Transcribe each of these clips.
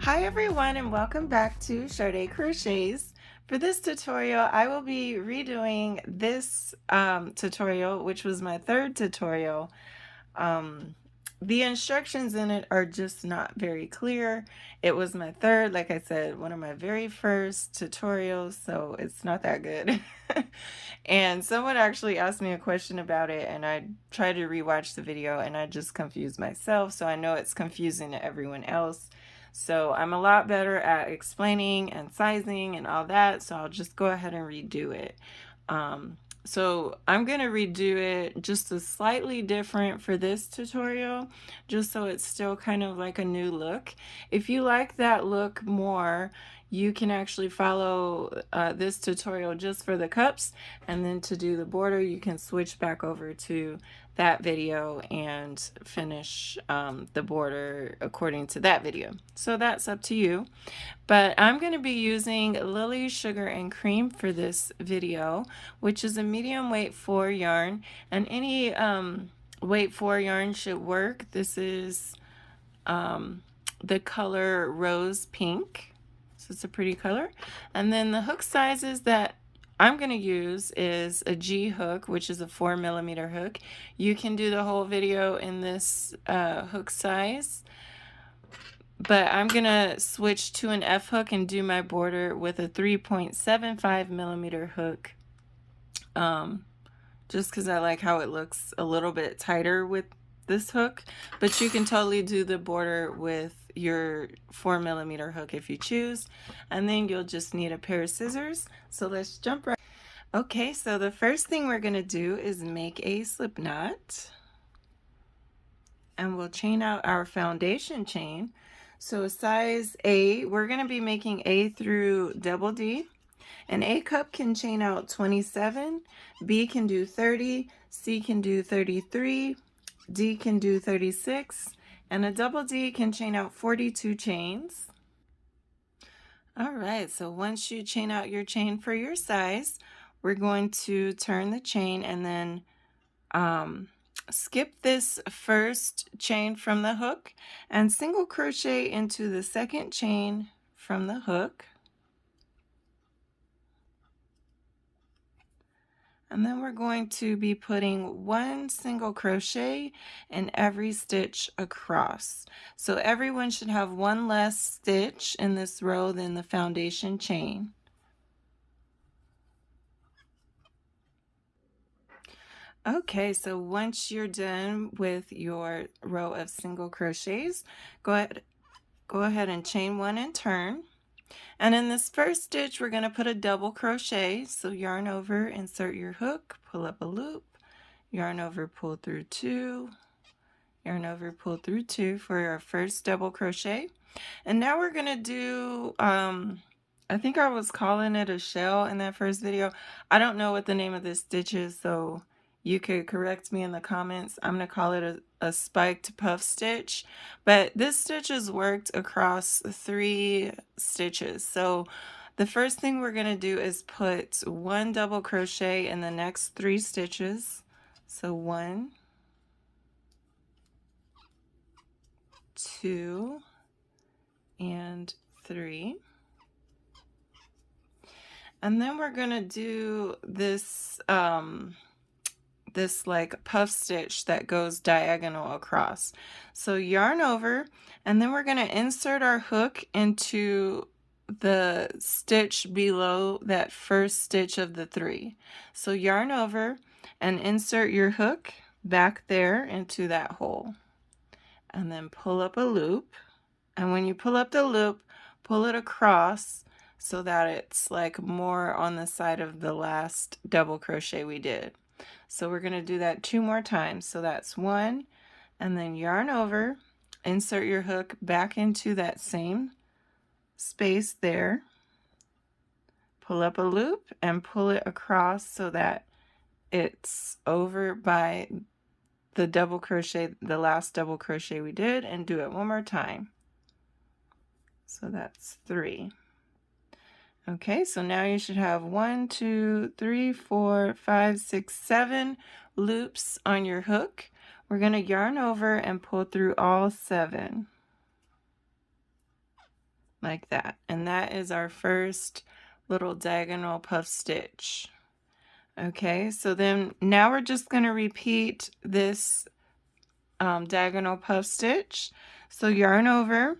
Hi everyone and welcome back to Sade Crochets. For this tutorial, I will be redoing this tutorial, which was my third tutorial. The instructions in it are just not very clear. It was my third, like I said, one of my very first tutorials, so it's not that good. And someone actually asked me a question about it, and I tried to rewatch the video and I just confused myself, so I know it's confusing to everyone else. So I'm a lot better at explaining and sizing and all that, so I'll just go ahead and redo it. So I'm going to redo it just a slightly different for this tutorial, just so it's still kind of like a new look. If you like that look more, you can actually follow this tutorial just for the cups, and then to do the border you can switch back over to that video and finish the border according to that video. So that's up to you. But I'm going to be using Lily Sugar and Cream for this video, which is a medium weight 4 yarn, and any weight 4 yarn should work. This is the color Rose Pink, so it's a pretty color. And then the hook sizes that I'm going to use is a G hook, which is a 4mm hook. You can do the whole video in this hook size, but I'm going to switch to an F hook and do my border with a 3.75mm hook, just because I like how it looks a little bit tighter with this hook. But you can totally do the border with your 4mm hook if you choose, and then you'll just need a pair of scissors. So let's jump right. Okay, so the first thing we're going to do is make a slip knot, and we'll chain out our foundation chain. So size A, we're going to be making A through double D. An A cup can chain out 27, B can do 30, C can do 33, D can do 36, and a double D can chain out 42 chains. All right, so once you chain out your chain for your size, we're going to turn the chain and then skip this first chain from the hook and single crochet into the second chain from the hook. And then we're going to be putting one single crochet in every stitch across. So everyone should have one less stitch in this row than the foundation chain. Okay, so once you're done with your row of single crochets, go ahead and chain one and turn. And in this first stitch, we're going to put a double crochet. So yarn over, insert your hook, pull up a loop, yarn over, pull through two, yarn over, pull through two for our first double crochet. And now we're going to do, I think I was calling it a shell in that first video. I don't know what the name of this stitch is, so you could correct me in the comments. I'm going to call it a spiked puff stitch, but this stitch is worked across 3 stitches. So the first thing we're going to do is put one double crochet in the next 3 stitches. So 1, 2, and 3. And then we're going to do this this like puff stitch that goes diagonal across. So yarn over, and then we're going to insert our hook into the stitch below that first stitch of the 3. So yarn over and insert your hook back there into that hole, and then pull up a loop. And when you pull up the loop, pull it across so that it's like more on the side of the last double crochet we did. So we're going to do that 2 more times. So that's 1, and then yarn over, insert your hook back into that same space there, pull up a loop and pull it across so that it's over by the double crochet, the last double crochet we did, and do it 1 more time. So that's 3. Okay, so now you should have 1, 2, 3, 4, 5, 6, 7 loops on your hook. we're going to yarn over and pull through all 7 like that, and that is our first little diagonal puff stitch. Okay, so then now we're just going to repeat this diagonal puff stitch. So yarn over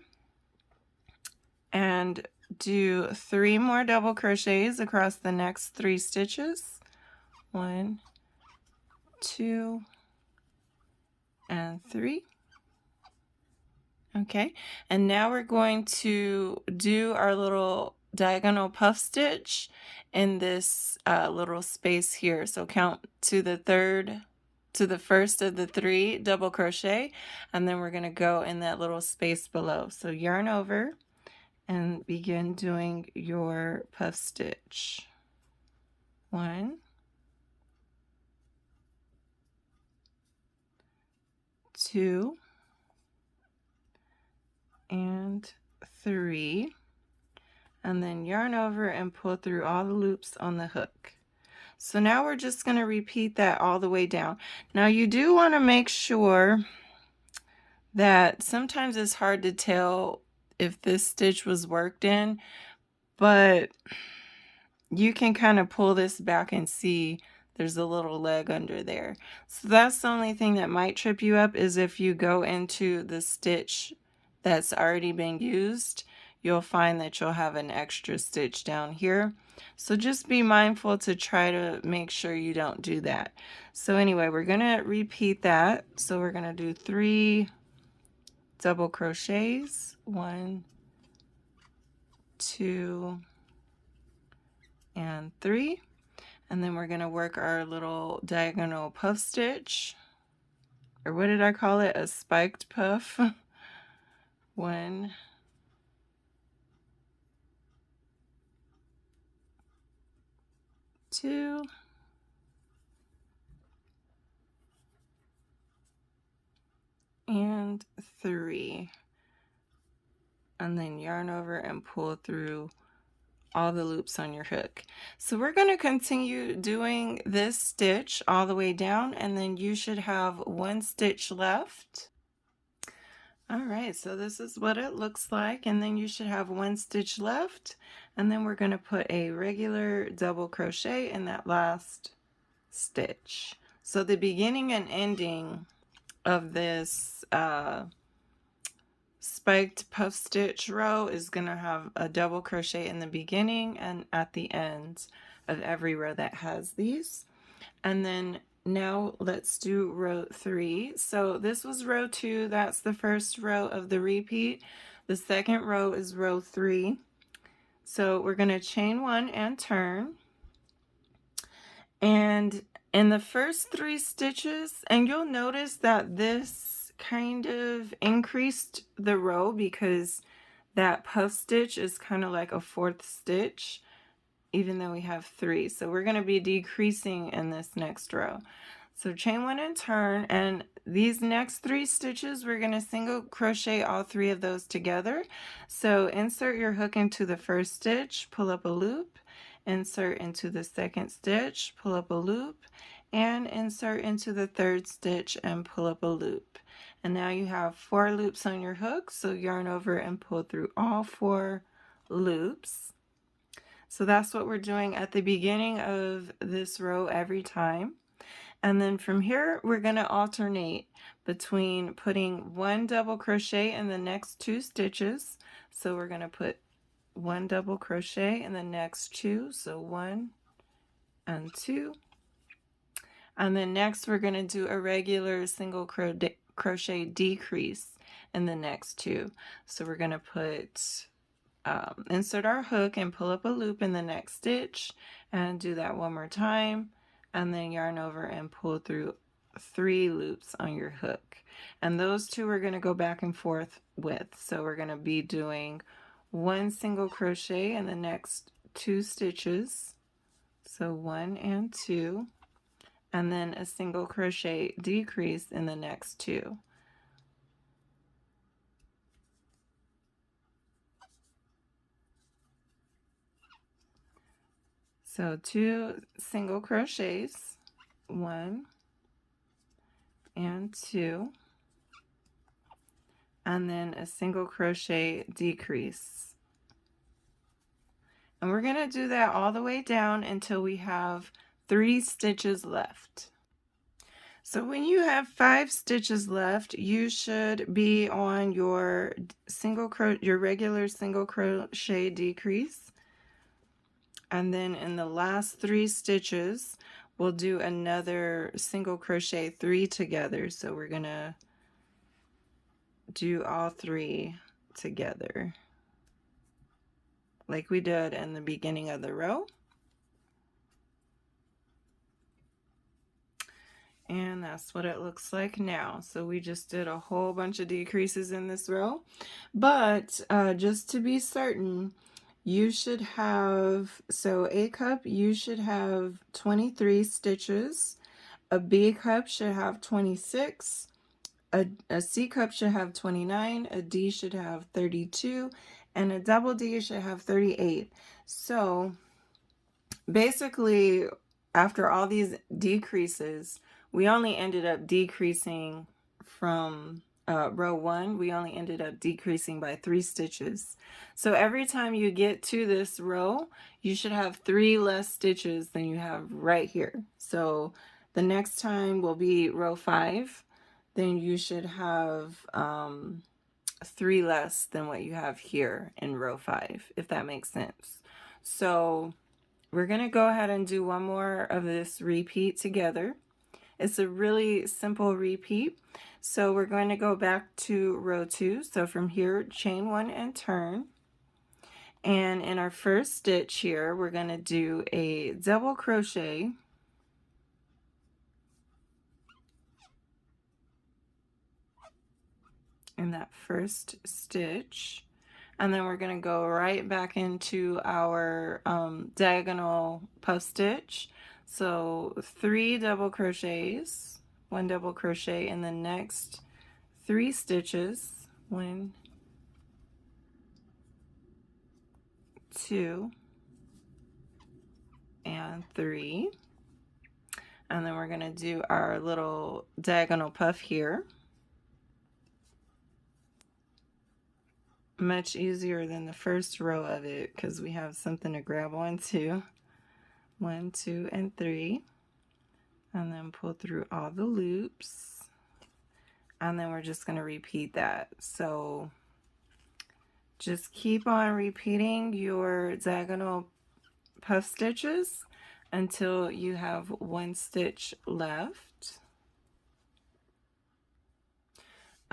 and do 3 more double crochets across the next 3 stitches. 1, 2, and 3. Okay, and now we're going to do our little diagonal puff stitch in this little space here. So count to the first of the 3 double crochet, and then we're going to go in that little space below. So yarn over and begin doing your puff stitch. 1, 2, and 3, and then yarn over and pull through all the loops on the hook. So now we're just going to repeat that all the way down. Now you do want to make sure that sometimes it's hard to tell if this stitch was worked in, but you can kind of pull this back and see there's a little leg under there. So that's the only thing that might trip you up, is if you go into the stitch that's already been used, you'll find that you'll have an extra stitch down here. So just be mindful to try to make sure you don't do that. So anyway, we're going to repeat that. So we're going to do 3 double crochets, 1, 2, and 3, and then we're going to work our little diagonal puff stitch, or what did I call it, a spiked puff. 1, 2, and 3, and then yarn over and pull through all the loops on your hook. So we're going to continue doing this stitch all the way down, and then you should have 1 stitch left. All right, so this is what it looks like, and then you should have 1 stitch left, and then we're going to put a regular double crochet in that last stitch. So the beginning and ending of this spiked puff stitch row is going to have a double crochet in the beginning and at the end of every row that has these. And then now let's do row 3. So this was row 2, that's the first row of the repeat. The second row is row 3. So we're going to chain 1 and turn, and in the first 3 stitches, and you'll notice that this kind of increased the row because that puff stitch is kind of like a 4th stitch, even though we have 3. So we're going to be decreasing in this next row. So chain 1 and turn, and these next 3 stitches we're going to single crochet all 3 of those together. So insert your hook into the first stitch, pull up a loop, insert into the second stitch, pull up a loop, and insert into the third stitch and pull up a loop. And now you have 4 loops on your hook, so yarn over and pull through all 4 loops. So that's what we're doing at the beginning of this row every time. And then from here, we're going to alternate between putting 1 double crochet in the next 2 stitches. So we're going to put 1 double crochet in the next 2, so 1 and 2. And then next we're going to do a regular single crochet decrease in the next 2. So we're going to put insert our hook and pull up a loop in the next stitch, and do that one more time, and then yarn over and pull through 3 loops on your hook. And those 2 we're going to go back and forth with. So we're going to be doing 1 single crochet in the next 2 stitches, so 1 and 2, and then a single crochet decrease in the next 2. So 2 single crochets, 1 and 2, and then a single crochet decrease. And we're going to do that all the way down until we have 3 stitches left. So when you have 5 stitches left, you should be on your regular single crochet decrease. And then in the last 3 stitches, we'll do another single crochet 3 together. So we're going to do all 3 together, like we did in the beginning of the row. And that's what it looks like now. So we just did a whole bunch of decreases in this row. But just to be certain, you should have, so A cup, you should have 23 stitches. A B cup should have 26. A C cup should have 29. A D should have 32. And a double D should have 38. So basically, after all these decreases, we only ended up decreasing from row 1, we only ended up decreasing by 3 stitches. So every time you get to this row, you should have 3 less stitches than you have right here. So the next time will be row 5, then you should have 3 less than what you have here in row 5, if that makes sense. So we're going to go ahead and do one more of this repeat together. It's a really simple repeat. So we're going to go back to row 2. So from here, chain 1 and turn. And in our first stitch here, we're going to do a double crochet in that first stitch. And then we're going to go right back into our diagonal puff stitch. So 3 double crochets, 1 double crochet in the next 3 stitches, 1, 2, and 3. And then we're going to do our little diagonal puff here. Much easier than the first row of it because we have something to grab onto. 1, 2, and 3, and then pull through all the loops, and then we're just going to repeat that. So just keep on repeating your diagonal puff stitches until you have 1 stitch left.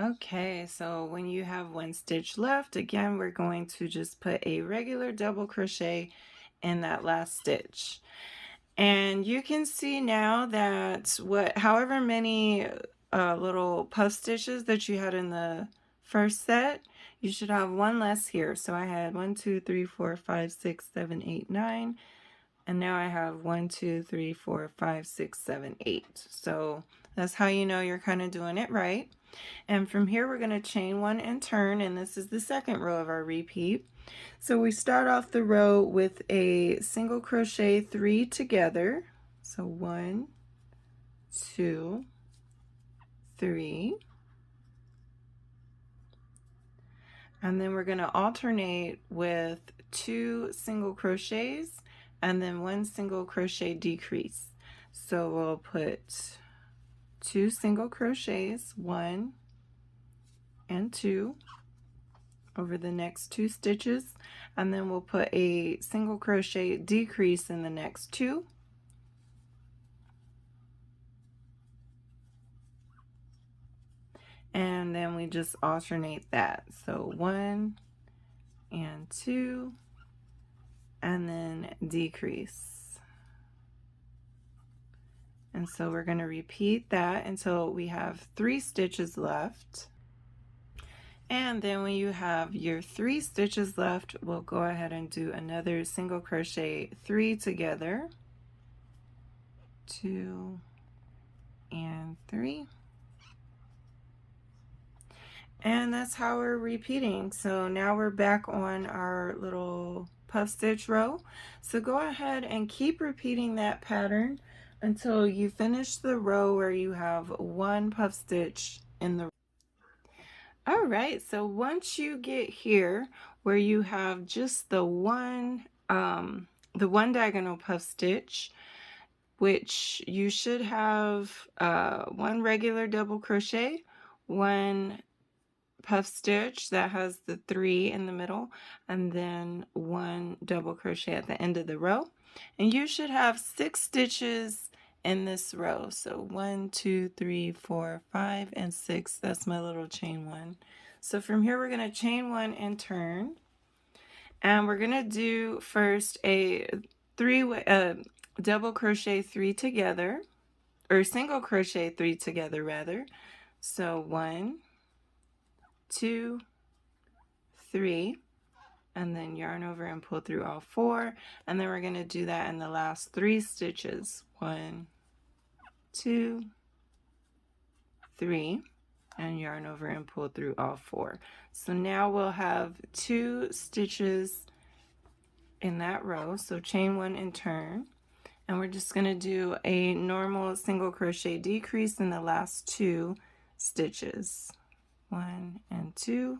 Okay, so when you have 1 stitch left, again, we're going to just put a regular double crochet in that last stitch. And you can see now that however many little puff stitches that you had in the first set, you should have 1 less here. So I had 1, 2, 3, 4, 5, 6, 7, 8, 9. And now I have 1, 2, 3, 4, 5, 6, 7, 8. So that's how you know you're kind of doing it right. And from here, we're going to chain 1 and turn. And this is the second row of our repeat. So we start off the row with a single crochet 3 together. So 1, 2, 3. And then we're going to alternate with 2 single crochets and then 1 single crochet decrease. So we'll put 2 single crochets, 1 and 2, over the next 2 stitches, and then we'll put a single crochet decrease in the next 2. And then we just alternate that. So 1 and 2, and then decrease. And so we're going to repeat that until we have 3 stitches left. And then when you have your 3 stitches left, we'll go ahead and do another single crochet 3 together. 2 and 3. And that's how we're repeating. So now we're back on our little puff stitch row. So go ahead and keep repeating that pattern until you finish the row where you have one puff stitch in the. All right, so once you get here where you have just the one diagonal puff stitch, which you should have one regular double crochet, one puff stitch that has the 3 in the middle, and then one double crochet at the end of the row. And you should have 6 stitches in this row. So 1, 2, 3, 4, 5, and 6. That's my little chain 1. So from here we're going to chain 1 and turn. And we're going to do first a double crochet 3 together, or single crochet 3 together rather. So 1, 2, 3, and then yarn over and pull through all 4, and then we're going to do that in the last 3 stitches. 1, 2, 3, and yarn over and pull through all 4. So now we'll have 2 stitches in that row. So chain 1 and turn, and we're just going to do a normal single crochet decrease in the last 2 stitches. 1 and 2,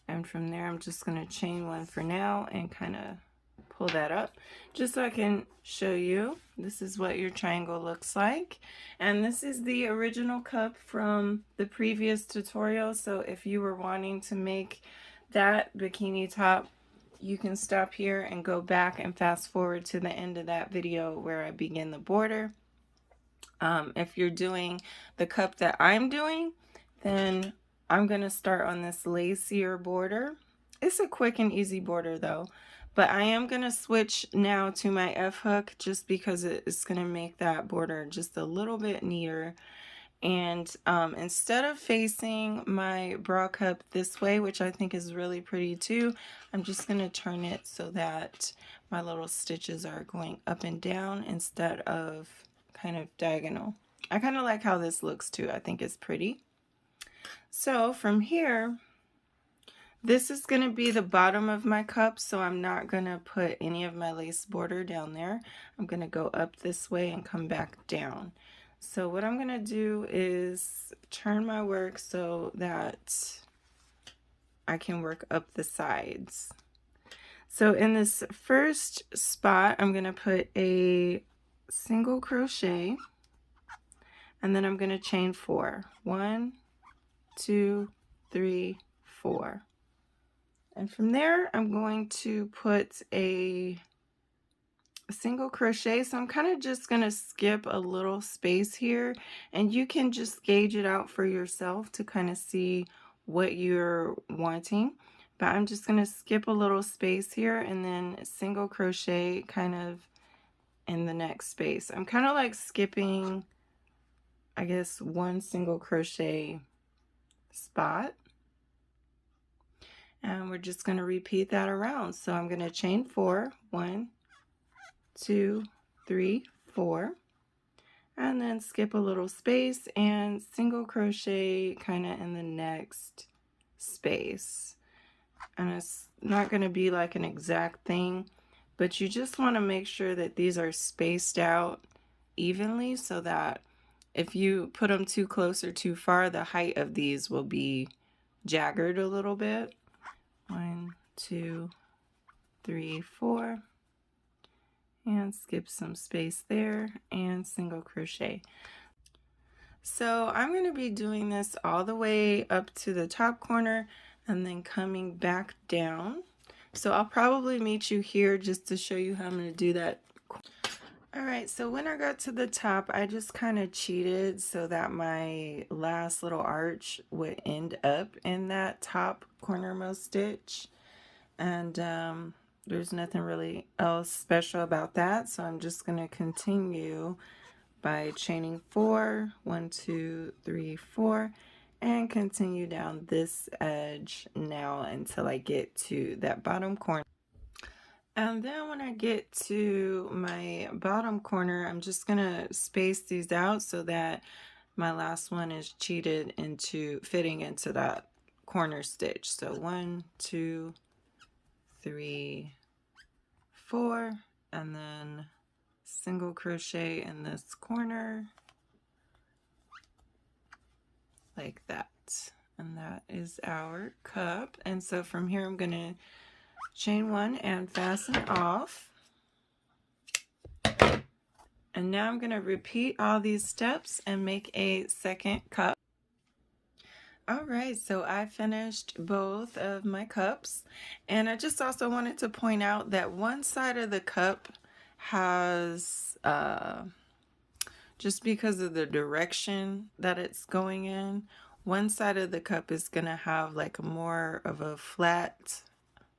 and from there I'm just going to chain 1 for now and kind of pull that up just so I can show you. This is what your triangle looks like, and this is the original cup from the previous tutorial. So if you were wanting to make that bikini top, you can stop here and go back and fast forward to the end of that video where I begin the border. If you're doing the cup that I'm doing, then I'm going to start on this lacier border. It's a quick and easy border though, but I am going to switch now to my F hook just because it's going to make that border just a little bit neater. And instead of facing my bra cup this way, which I think is really pretty too, I'm just going to turn it so that my little stitches are going up and down instead of kind of diagonal. I kind of like how this looks too. I think it's pretty. So from here, this is going to be the bottom of my cup, so I'm not going to put any of my lace border down there. I'm going to go up this way and come back down. So what I'm going to do is turn my work so that I can work up the sides. So in this first spot, I'm going to put a single crochet, and then I'm going to chain 4. 1, 2, 3, 4. And from there, I'm going to put a single crochet. So I'm kind of just going to skip a little space here, and you can just gauge it out for yourself to kind of see what you're wanting. But I'm just going to skip a little space here and then single crochet kind of in the next space. I'm kind of like skipping, I guess, one single crochet spot. And we're just going to repeat that around. So I'm going to chain 4. 1, 2, 3, 4. And then skip a little space and single crochet kind of in the next space. And it's not going to be like an exact thing, but you just want to make sure that these are spaced out evenly so that if you put them too close or too far, the height of these will be jagged a little bit. 1, 2, 3, 4, and skip some space there and single crochet. So I'm going to be doing this all the way up to the top corner and then coming back down. So I'll probably meet you here just to show you how I'm going to do that. Alright, so when I got to the top, I just kind of cheated so that my last little arch would end up in that top cornermost stitch. And there's nothing really else special about that, so I'm just going to continue by chaining 4, 1, 2, 3, 4, and continue down this edge now until I get to that bottom corner. And then when I get to my bottom corner, I'm just going to space these out so that my last one is cheated into fitting into that corner stitch. So 1, 2, 3, 4, and then single crochet in this corner like that. And that is our cup. And so from here I'm going to chain one and fasten off. And now I'm going to repeat all these steps and make a second cup. Alright, so I finished both of my cups, and I just also wanted to point out that one side of the cup has, just because of the direction that it's going in, one side of the cup is going to have like more of a flat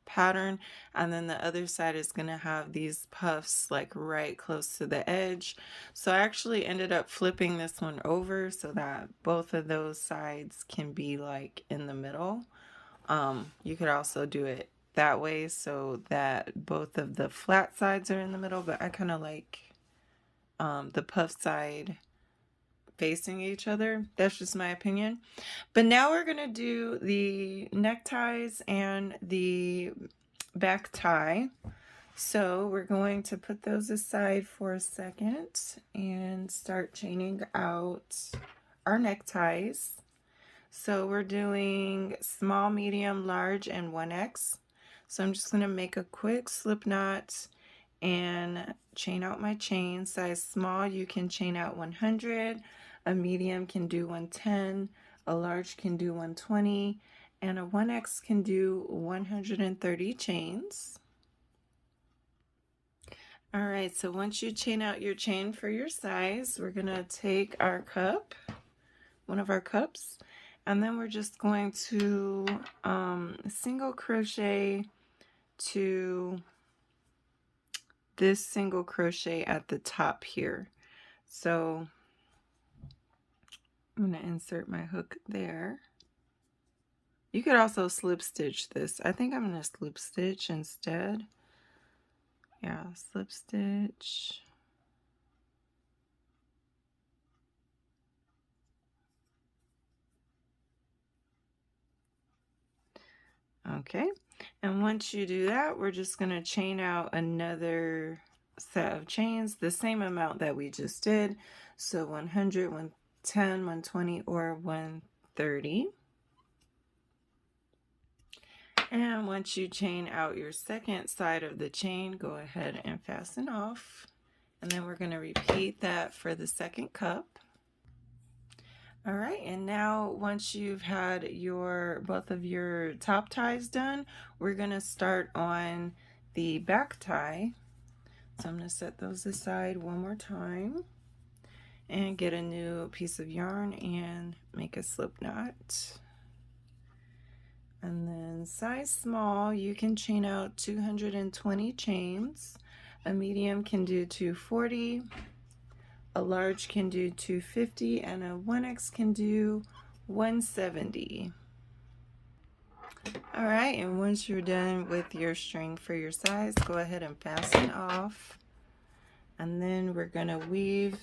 pattern, and then the other side is going to have these puffs like right close to the edge. So I actually ended up flipping this one over so that both of those sides can be like in the middle. You could also do it that way so that both of the flat sides are in the middle, but I kind of like the puff side facing each other. That's just my opinion. But now we're going to do the neckties and the back tie. So we're going to put those aside for a second and start chaining out our neckties. So we're doing small, medium, large, and 1X. So I'm just going to make a quick slip knot and chain out my chain. Size small, you can chain out 100. A medium can do 110. A large can do 120. And a 1X can do 130 chains. All right, so once you chain out your chain for your size, we're going to take our cup, one of our cups, and then we're just going to single crochet to this single crochet at the top here. So I'm going to insert my hook there. You could also slip stitch this. I think I'm going to slip stitch instead. Yeah, slip stitch. Okay, and once you do that, we're just going to chain out another set of chains, the same amount that we just did. So 100, 110, 120, or 130. And once you chain out your second side of the chain, go ahead and fasten off. And then we're going to repeat that for the second cup. All right, and now once you've had both of your top ties done, we're going to start on the back tie. So I'm going to set those aside one more time and get a new piece of yarn and make a slip knot. And then size small, you can chain out 220 chains. A medium can do 240. A large can do 250, and a 1X can do 170. All right, and once you're done with your string for your size, go ahead and fasten off. And then we're going to weave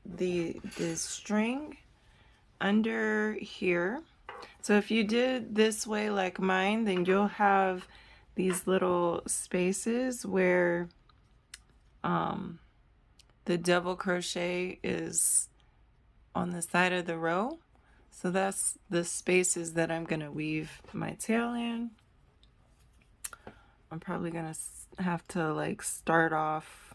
this string under here. So if you did this way like mine, then you'll have these little spaces where the double crochet is on the side of the row. So that's the spaces that I'm going to weave my tail in. I'm probably going to have to like start off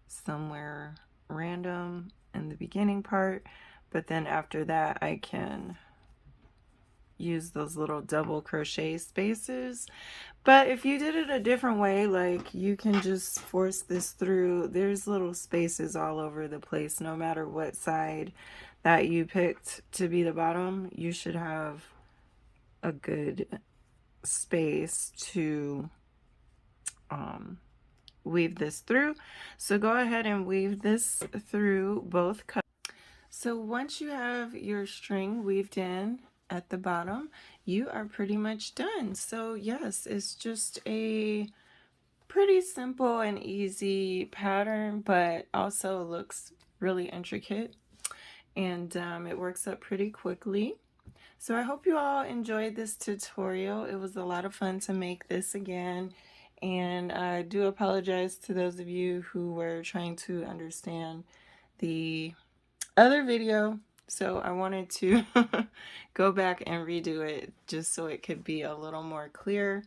somewhere random in the beginning part, but then after that I can use those little double crochet spaces. But if you did it a different way, like you can just force this through. There's little spaces all over the place. No matter what side that you picked to be the bottom, you should have a good space to weave this through. So go ahead and weave this through both cups. So once you have your string weaved in at the bottom, you are pretty much done. So yes, it's just a pretty simple and easy pattern, but also looks really intricate, and it works up pretty quickly. So I hope you all enjoyed this tutorial. It was a lot of fun to make this again, and I do apologize to those of you who were trying to understand the other video. So I wanted to go back and redo it just so it could be a little more clear.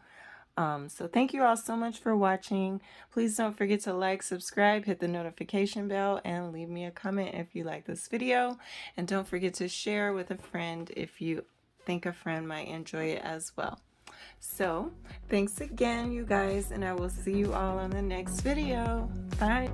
So thank you all so much for watching. Please don't forget to like, subscribe, hit the notification bell, and leave me a comment if you like this video. And don't forget to share with a friend if you think a friend might enjoy it as well. So thanks again, you guys, and I will see you all on the next video. Bye.